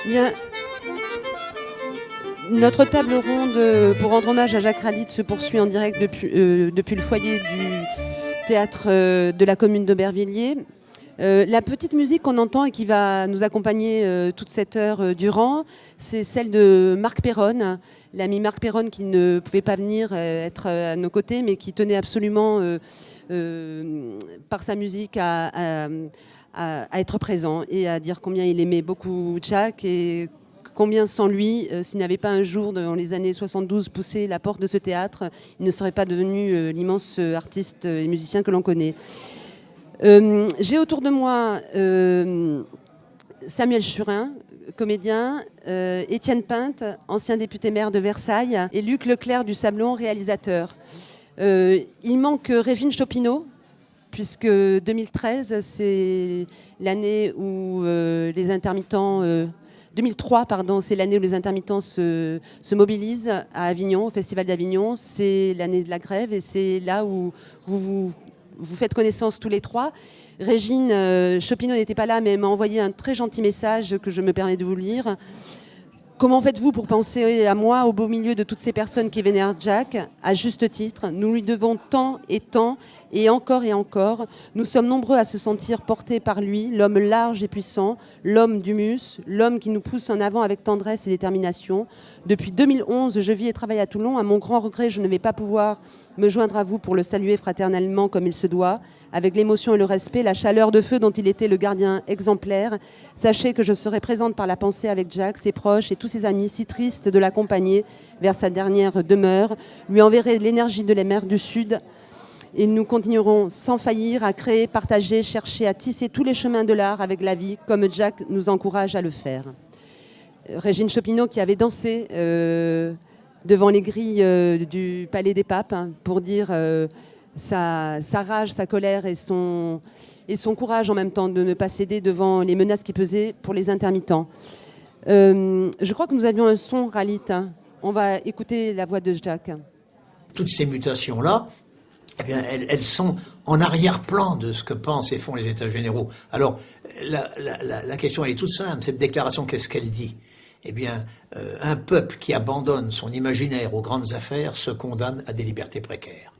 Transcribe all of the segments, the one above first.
Bien, notre table ronde pour rendre hommage à Jacques Ralite se poursuit en direct depuis le foyer du théâtre de la commune d'Aubervilliers. La petite musique qu'on entend et qui va nous accompagner toute cette heure durant, c'est celle de Marc Perronne, l'ami Marc Perronne qui ne pouvait pas venir être à nos côtés, mais qui tenait absolument, par sa musique, à être présent et à dire combien il aimait beaucoup Jacques et combien sans lui, s'il n'avait pas un jour, dans les années 72, poussé la porte de ce théâtre, il ne serait pas devenu l'immense artiste et musicien que l'on connaît. J'ai autour de moi Samuel Churin, comédien, Étienne Pinte, ancien député maire de Versailles, et Luc Leclerc du Sablon, réalisateur. Il manque Régine Chopineau, puisque 2013, c'est l'année où les intermittents... 2003, pardon, c'est l'année où les intermittents se mobilisent à Avignon, au Festival d'Avignon. C'est l'année de la grève et c'est là où vous faites connaissance tous les trois. Régine Chopineau n'était pas là, mais elle m'a envoyé un très gentil message que je me permets de vous lire. Comment faites-vous pour penser à moi au beau milieu de toutes ces personnes qui vénèrent Jacques? À juste titre, nous lui devons tant, et encore et encore. Nous sommes nombreux à se sentir portés par lui, l'homme large et puissant, l'homme d'humus, l'homme qui nous pousse en avant avec tendresse et détermination. Depuis 2011, je vis et travaille à Toulon. À mon grand regret, je ne vais pas pouvoir me joindre à vous pour le saluer fraternellement comme il se doit, avec l'émotion et le respect, la chaleur de feu dont il était le gardien exemplaire. Sachez que je serai présente par la pensée avec Jacques, ses proches et tous ses amis si tristes de l'accompagner vers sa dernière demeure. Lui enverrai l'énergie de la mer du Sud et nous continuerons sans faillir à créer, partager, chercher à tisser tous les chemins de l'art avec la vie, comme Jacques nous encourage à le faire. Régine Chopineau qui avait dansé devant les grilles du Palais des Papes pour dire sa rage, sa colère et son courage en même temps de ne pas céder devant les menaces qui pesaient pour les intermittents. Je crois que nous avions un son Ralite. On va écouter la voix de Jacques. Toutes ces mutations-là, eh bien, elles sont en arrière-plan de ce que pensent et font les États généraux. Alors, la question, elle est toute simple. Cette déclaration, qu'est-ce qu'elle dit ? Eh bien, un peuple qui abandonne son imaginaire aux grandes affaires se condamne à des libertés précaires.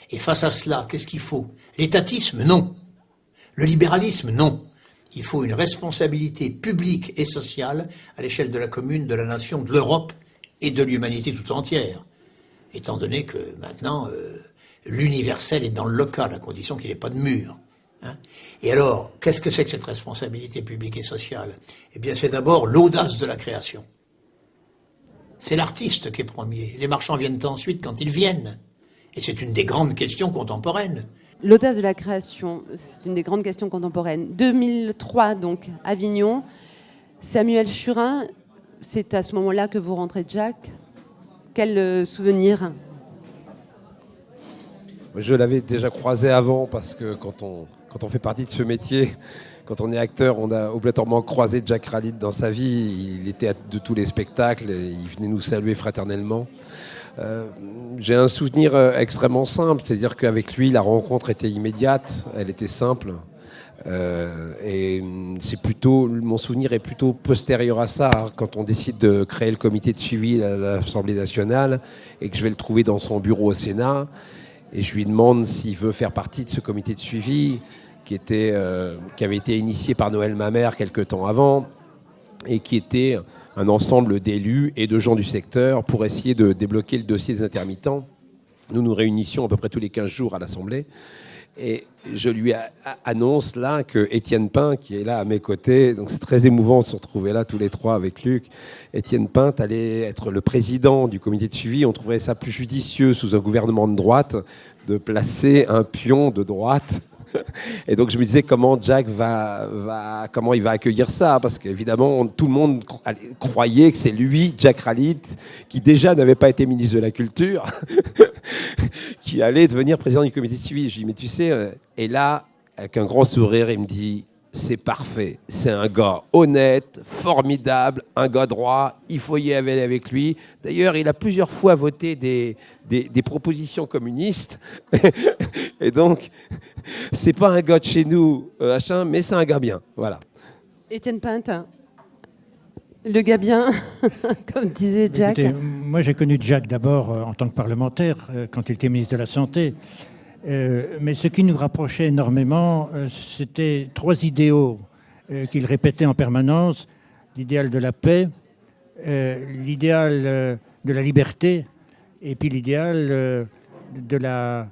Et face à cela, qu'est-ce qu'il faut ? L'étatisme, non. Le libéralisme, non. Il faut une responsabilité publique et sociale à l'échelle de la commune, de la nation, de l'Europe et de l'humanité tout entière. Étant donné que maintenant, l'universel est dans le local, à condition qu'il n'y ait pas de mur. Et alors, qu'est-ce que c'est que cette responsabilité publique et sociale ? Eh bien, c'est d'abord l'audace de la création. C'est l'artiste qui est premier. Les marchands viennent ensuite quand ils viennent. Et c'est une des grandes questions contemporaines. L'audace de la création, c'est une des grandes questions contemporaines. 2003, donc, Avignon. Samuel Churin, c'est à ce moment-là que vous rentrez de Jacques. Quel souvenir ? Je l'avais déjà croisé avant parce que quand on fait partie de ce métier, quand on est acteur, on a obligatoirement croisé Jacques Ralite dans sa vie. Il était de tous les spectacles, et il venait nous saluer fraternellement. J'ai un souvenir extrêmement simple, c'est-à-dire qu'avec lui, la rencontre était immédiate, elle était simple. Et mon souvenir est plutôt postérieur à ça, quand on décide de créer le comité de suivi à l'Assemblée nationale et que je vais le trouver dans son bureau au Sénat. Et je lui demande s'il veut faire partie de ce comité de suivi qui avait été initié par Noël Mamère quelque temps avant et qui était un ensemble d'élus et de gens du secteur pour essayer de débloquer le dossier des intermittents. Nous nous réunissions à peu près tous les 15 jours à l'Assemblée. Et je lui annonce là que Étienne Pinte, qui est là à mes côtés, donc c'est très émouvant de se retrouver là tous les trois avec Luc, Étienne Pinte allait être le président du comité de suivi. On trouverait ça plus judicieux sous un gouvernement de droite de placer un pion de droite. Et donc je me disais comment Jacques comment il va accueillir ça, parce qu'évidemment tout le monde croyait que c'est lui, Jacques Ralite, qui déjà n'avait pas été ministre de la Culture, qui allait devenir président du comité de suivi. Je lui dis mais tu sais, et là avec un grand sourire il me dit c'est parfait, c'est un gars honnête, formidable, un gars droit, il faut y aller avec lui. D'ailleurs, il a plusieurs fois voté des propositions communistes. Et donc, c'est pas un gars de chez nous, mais c'est un gars bien. Voilà. Étienne Pinte, le gars bien, comme disait Jack. Écoutez, moi, j'ai connu Jack d'abord en tant que parlementaire, quand il était ministre de la Santé. Mais ce qui nous rapprochait énormément, c'était 3 idéaux qu'il répétait en permanence. L'idéal de la paix, l'idéal de la liberté, et puis l'idéal de la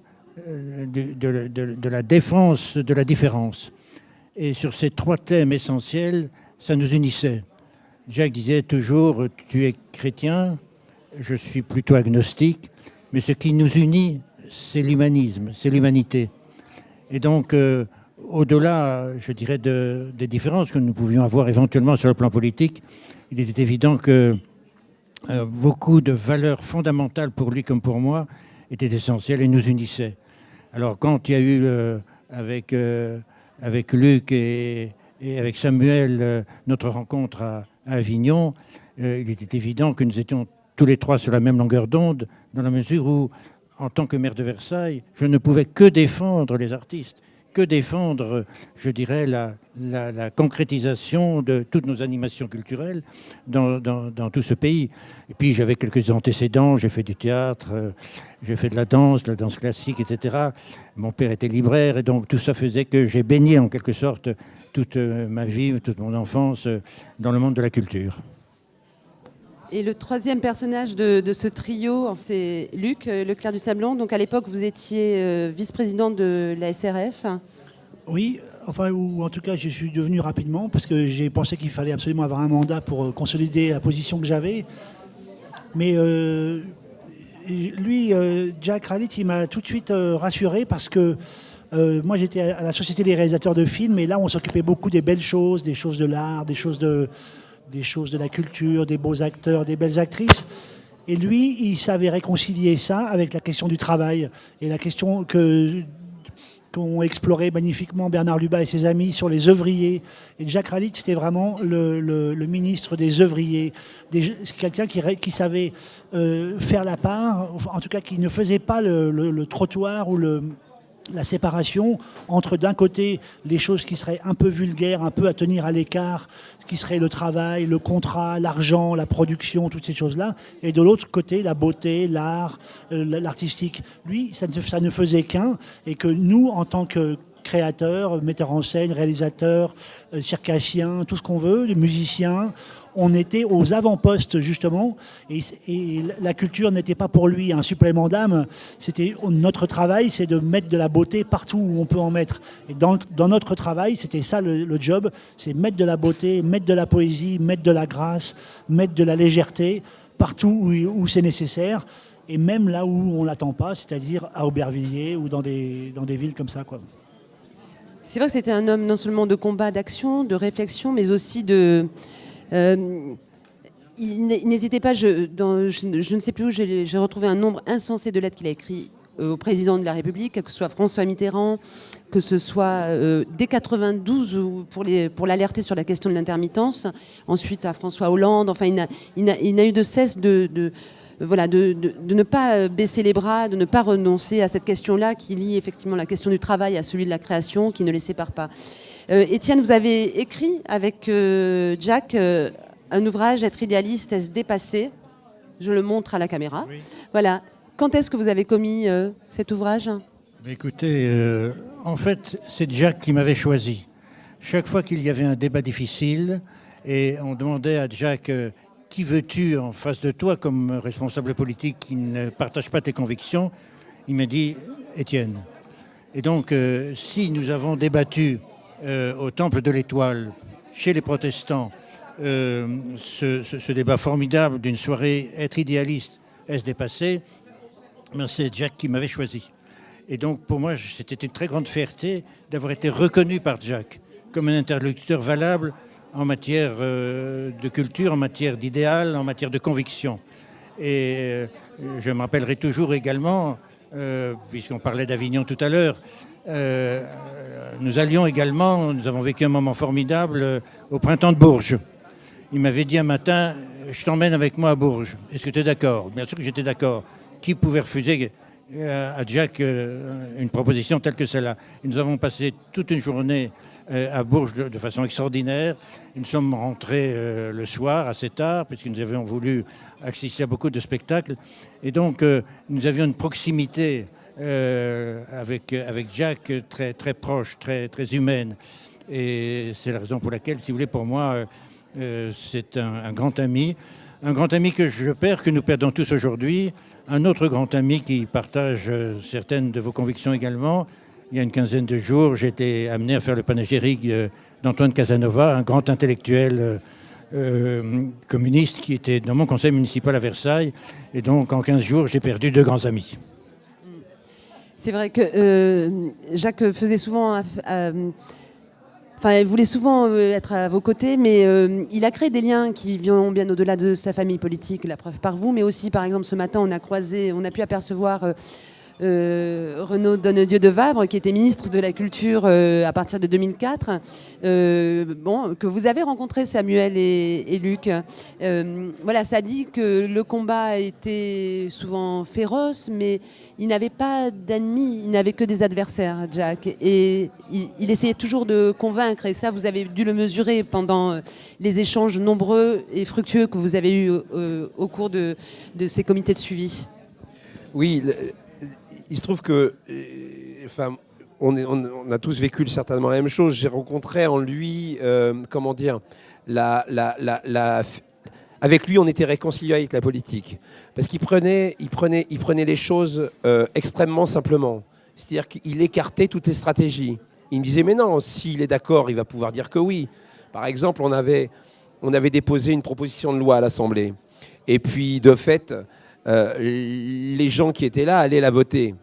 défense de la différence. Et sur ces 3 thèmes essentiels, ça nous unissait. Jacques disait toujours « tu es chrétien, je suis plutôt agnostique, mais ce qui nous unit, c'est l'humanisme, c'est l'humanité ». Et donc, au-delà, je dirais, des différences que nous pouvions avoir éventuellement sur le plan politique, il était évident que beaucoup de valeurs fondamentales pour lui comme pour moi étaient essentielles et nous unissaient. Alors quand il y a eu avec Luc et avec Samuel notre rencontre à Avignon, il était évident que nous étions tous les 3 sur la même longueur d'onde, dans la mesure où, en tant que maire de Versailles, je ne pouvais que défendre les artistes, que défendre, je dirais, la concrétisation de toutes nos animations culturelles dans tout ce pays. Et puis j'avais quelques antécédents, j'ai fait du théâtre, j'ai fait de la danse classique, etc. Mon père était libraire et donc tout ça faisait que j'ai baigné en quelque sorte toute ma vie, toute mon enfance dans le monde de la culture. Et le 3e personnage de ce trio, c'est Luc Leclerc du Sablon. Donc à l'époque, vous étiez vice-président de la SRF. Oui, enfin, ou en tout cas, je suis devenu rapidement parce que j'ai pensé qu'il fallait absolument avoir un mandat pour consolider la position que j'avais. Mais lui, Jack Rallit, il m'a tout de suite rassuré parce que moi, j'étais à la Société des réalisateurs de films et là, on s'occupait beaucoup des belles choses, des choses de l'art, des choses de la culture, des beaux acteurs, des belles actrices. Et lui, il savait réconcilier ça avec la question du travail et la question qu'ont exploré magnifiquement Bernard Lubat et ses amis sur les œuvriers. Et Jack Rallit, c'était vraiment le ministre des œuvriers. Quelqu'un qui savait faire la part, en tout cas qui ne faisait pas le trottoir ou la séparation entre d'un côté les choses qui seraient un peu vulgaires, un peu à tenir à l'écart, qui serait le travail, le contrat, l'argent, la production, toutes ces choses-là, et de l'autre côté la beauté, l'art, l'artistique. Lui, ça ne faisait qu'un, et que nous, en tant que créateurs, metteurs en scène, réalisateurs, circassiens, tout ce qu'on veut, musiciens, on était aux avant-postes justement, et la culture n'était pas pour lui un supplément d'âme. C'était notre travail, c'est de mettre de la beauté partout où on peut en mettre. Et dans notre travail, c'était ça le job, c'est mettre de la beauté, mettre de la poésie, mettre de la grâce, mettre de la légèreté partout où c'est nécessaire, et même là où on l'attend pas, c'est-à-dire à Aubervilliers ou dans des villes comme ça, quoi. C'est vrai que c'était un homme non seulement de combat, d'action, de réflexion, mais aussi il n'hésitait pas, je ne sais plus où, j'ai retrouvé un nombre insensé de lettres qu'il a écrites au président de la République, que ce soit François Mitterrand, que ce soit dès 92 pour l'alerter sur la question de l'intermittence, ensuite à François Hollande. Enfin, il n'a eu de cesse de ne pas baisser les bras, de ne pas renoncer à cette question-là qui lie effectivement la question du travail à celui de la création, qui ne les sépare pas. Étienne, vous avez écrit avec Jack un ouvrage, Être idéaliste, est-ce dépasser ? Je le montre à la caméra. Oui. Voilà. Quand est-ce que vous avez commis cet ouvrage ? Écoutez, en fait, c'est Jack qui m'avait choisi. Chaque fois qu'il y avait un débat difficile et on demandait à Jack qui veux-tu en face de toi comme responsable politique qui ne partage pas tes convictions, il m'a dit Étienne. Et donc, si nous avons débattu au Temple de l'Étoile, chez les protestants, ce débat formidable d'une soirée Être idéaliste, est-ce dépasser ? C'est Jack qui m'avait choisi. Et donc, pour moi, c'était une très grande fierté d'avoir été reconnu par Jack comme un interlocuteur valable en matière de culture, en matière d'idéal, en matière de conviction. Et je me rappellerai toujours également, puisqu'on parlait d'Avignon tout à l'heure, nous avons vécu un moment formidable au printemps de Bourges. Il m'avait dit un matin, je t'emmène avec moi à Bourges. Est-ce que tu es d'accord ? Bien sûr que j'étais d'accord. Qui pouvait refuser à Jack une proposition telle que celle-là ? Et nous avons passé toute une journée à Bourges de façon extraordinaire. Nous sommes rentrés le soir assez tard, puisque nous avions voulu assister à beaucoup de spectacles. Et donc, nous avions une proximité avec Jacques très, très proche, très, très humaine. Et c'est la raison pour laquelle, si vous voulez, pour moi, c'est un grand ami. Un grand ami que je perds, que nous perdons tous aujourd'hui. Un autre grand ami qui partage certaines de vos convictions également. Il y a une quinzaine de jours, j'ai été amené à faire le panégyrique d'Antoine Casanova, un grand intellectuel communiste qui était dans mon conseil municipal à Versailles. Et donc, en 15 jours, j'ai perdu 2 grands amis. C'est vrai que Jacques faisait souvent... Enfin, il voulait souvent être à vos côtés, mais il a créé des liens qui vont bien au-delà de sa famille politique, la preuve par vous, mais aussi, par exemple, ce matin, on a pu apercevoir Renaud Donnedieu de Vabre, qui était ministre de la Culture à partir de 2004, que vous avez rencontré, Samuel et Luc. Voilà, ça dit que le combat était souvent féroce, mais il n'avait pas d'ennemis, il n'avait que des adversaires, Jack. Et il essayait toujours de convaincre, et ça, vous avez dû le mesurer pendant les échanges nombreux et fructueux que vous avez eus au cours de ces comités de suivi. Oui, il se trouve que, on a tous vécu certainement la même chose. J'ai rencontré en lui, avec lui, on était réconcilié avec la politique, parce qu'il prenait les choses extrêmement simplement. C'est-à-dire qu'il écartait toutes les stratégies. Il me disait, mais non, s'il est d'accord, il va pouvoir dire que oui. Par exemple, on avait déposé une proposition de loi à l'Assemblée, et puis de fait, les gens qui étaient là allaient la voter.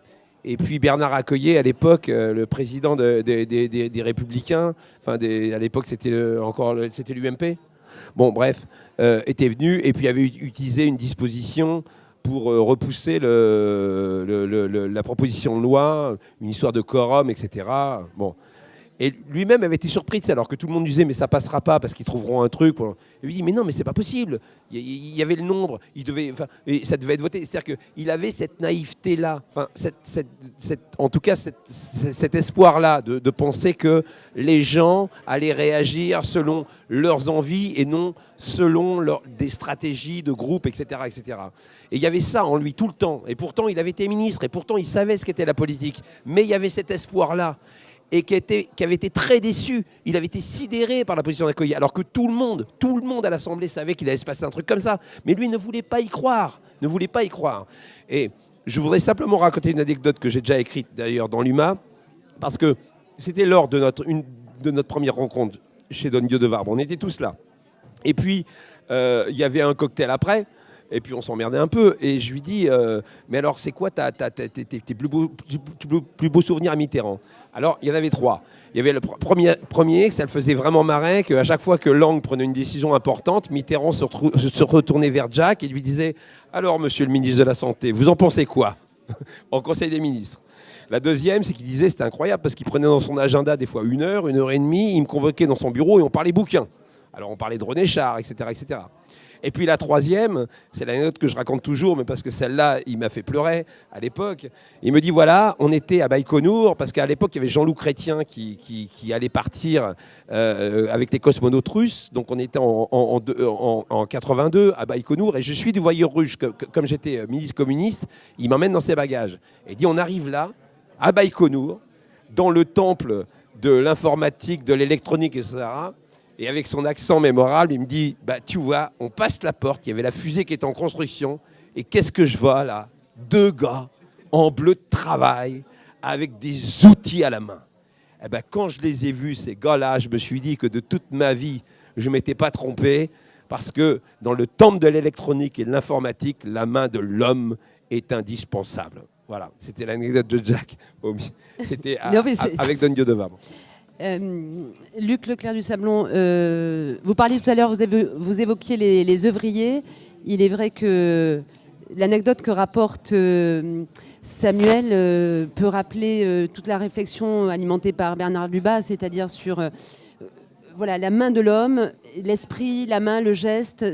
Et puis Bernard Accoyer, à l'époque, le président des Républicains, à l'époque c'était l'UMP, bon bref, était venu et puis avait utilisé une disposition pour repousser la proposition de loi, une histoire de quorum, etc. Bon. Et lui-même avait été surpris de ça, alors que tout le monde disait mais ça passera pas parce qu'ils trouveront un truc. Et lui dit mais non, mais c'est pas possible. Il y avait le nombre, et ça devait être voté. C'est-à-dire qu'il avait cette naïveté-là, en tout cas cet espoir-là de penser que les gens allaient réagir selon leurs envies et non selon des stratégies de groupe, etc., etc. Et il y avait ça en lui tout le temps. Et pourtant, il avait été ministre, et pourtant, il savait ce qu'était la politique. Mais il y avait cet espoir-là. Et qui avait été très déçu. Il avait été sidéré par la position d'Accoyer, alors que tout le monde à l'Assemblée savait qu'il allait se passer un truc comme ça. Mais lui ne voulait pas y croire. Et je voudrais simplement raconter une anecdote que j'ai déjà écrite d'ailleurs dans l'UMA, parce que c'était lors de notre première rencontre chez Donnedieu de Vabre. On était tous là. Et puis, il y avait un cocktail après. Et puis on s'emmerdait un peu. Et je lui dis, mais alors c'est quoi tes plus beaux souvenirs à Mitterrand? Alors il y en avait 3. Il y avait le premier, que ça le faisait vraiment marrer, qu'à chaque fois que Lang prenait une décision importante, Mitterrand se retournait vers Jacques et lui disait, alors monsieur le ministre de la Santé, vous en pensez quoi? En Conseil des ministres. La deuxième, c'est qu'il disait, c'était incroyable, parce qu'il prenait dans son agenda des fois 1 heure, 1 heure et demie, il me convoquait dans son bureau et on parlait bouquins. Alors on parlait de René Char, etc., etc. Et puis la troisième, c'est l'anecdote que je raconte toujours, mais parce que celle-là, il m'a fait pleurer à l'époque. Il me dit, voilà, on était à Baïkonour, parce qu'à l'époque, il y avait Jean-Loup Chrétien qui allait partir avec les cosmonautes russes. Donc on était en 82 à Baïkonour, et je suis du voyeur russe. Comme j'étais ministre communiste, il m'emmène dans ses bagages. Et il dit, on arrive là, à Baïkonour, dans le temple de l'informatique, de l'électronique, etc., et avec son accent mémorable, il me dit, tu vois, on passe la porte, il y avait la fusée qui était en construction, et qu'est-ce que je vois là? 2 gars en bleu de travail, avec des outils à la main. Et quand je les ai vus, ces gars-là, je me suis dit que de toute ma vie, je ne m'étais pas trompé, parce que dans le temple de l'électronique et de l'informatique, la main de l'homme est indispensable. Voilà, c'était l'anecdote de Jack. C'était avec Donnedieu de Vabre. Luc Leclerc du Sablon, vous parliez tout à l'heure, vous évoquiez les œuvriers. Il est vrai que l'anecdote que rapporte Samuel peut rappeler toute la réflexion alimentée par Bernard Lubas, c'est-à-dire sur la main de l'homme l'esprit, la main, le geste.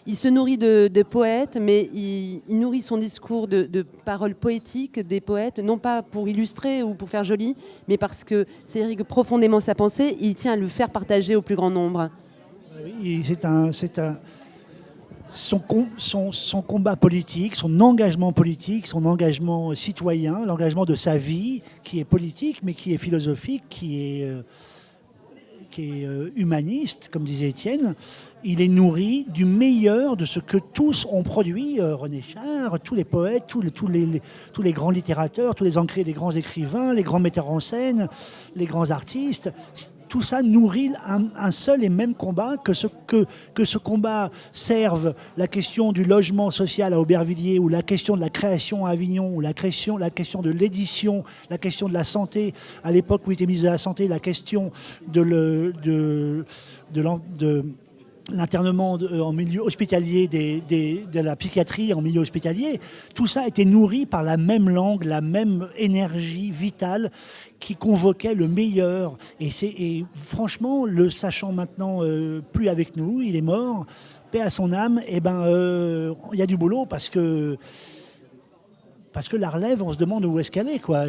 Il se nourrit de poètes, mais il nourrit son discours de paroles poétiques des poètes, non pas pour illustrer ou pour faire joli, mais parce que c'est irrigue profondément sa pensée. Il tient à le faire partager au plus grand nombre. Oui, son combat politique, son engagement citoyen, l'engagement de sa vie, qui est politique, mais qui est philosophique, qui est humaniste, comme disait Étienne, il est nourri du meilleur de ce que tous ont produit, René Char, tous les poètes, tous les grands littérateurs, tous les grands écrivains, les grands metteurs en scène, les grands artistes. Tout ça nourrit un seul et même combat, que ce combat serve la question du logement social à Aubervilliers, ou la question de la création à Avignon, ou la question de l'édition, la question de la santé, à l'époque où il était ministre de la Santé, la question de l'internement en milieu hospitalier, de la psychiatrie en milieu hospitalier. Tout ça était nourri par la même langue, la même énergie vitale qui convoquait le meilleur. Et franchement, le sachant maintenant plus avec nous, il est mort, paix à son âme, et il y a du boulot parce que la relève, on se demande où est-ce qu'elle est, quoi.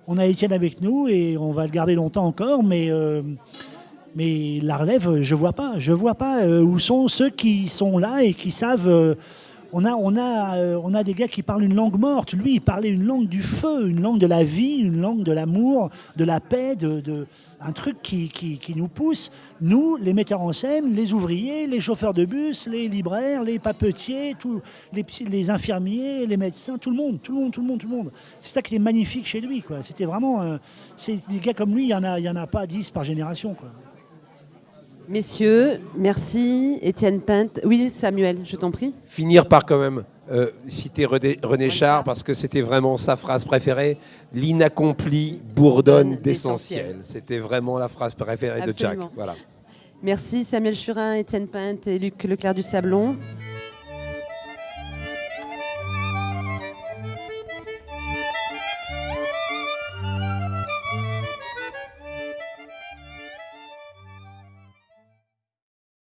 On a Étienne avec nous et on va le garder longtemps encore, mais la relève, je vois pas où sont ceux qui sont là et qui savent. On a des gars qui parlent une langue morte. Lui, il parlait une langue du feu, une langue de la vie, une langue de l'amour, de la paix, un truc qui nous pousse. Nous, les metteurs en scène, les ouvriers, les chauffeurs de bus, les libraires, les papetiers, les infirmiers, les médecins, tout le monde. C'est ça qui est magnifique chez lui, quoi. C'était vraiment, c'est des gars comme lui, il y en a pas 10 par génération, quoi. Messieurs, merci. Étienne Pinte. Oui, Samuel, je t'en prie. Finir par quand même citer René Char, parce que c'était vraiment sa phrase préférée. L'inaccompli bourdonne d'essentiel. C'était vraiment la phrase préférée de Jack. Voilà. Merci Samuel Churin, Étienne Pinte et Luc Leclerc du Sablon.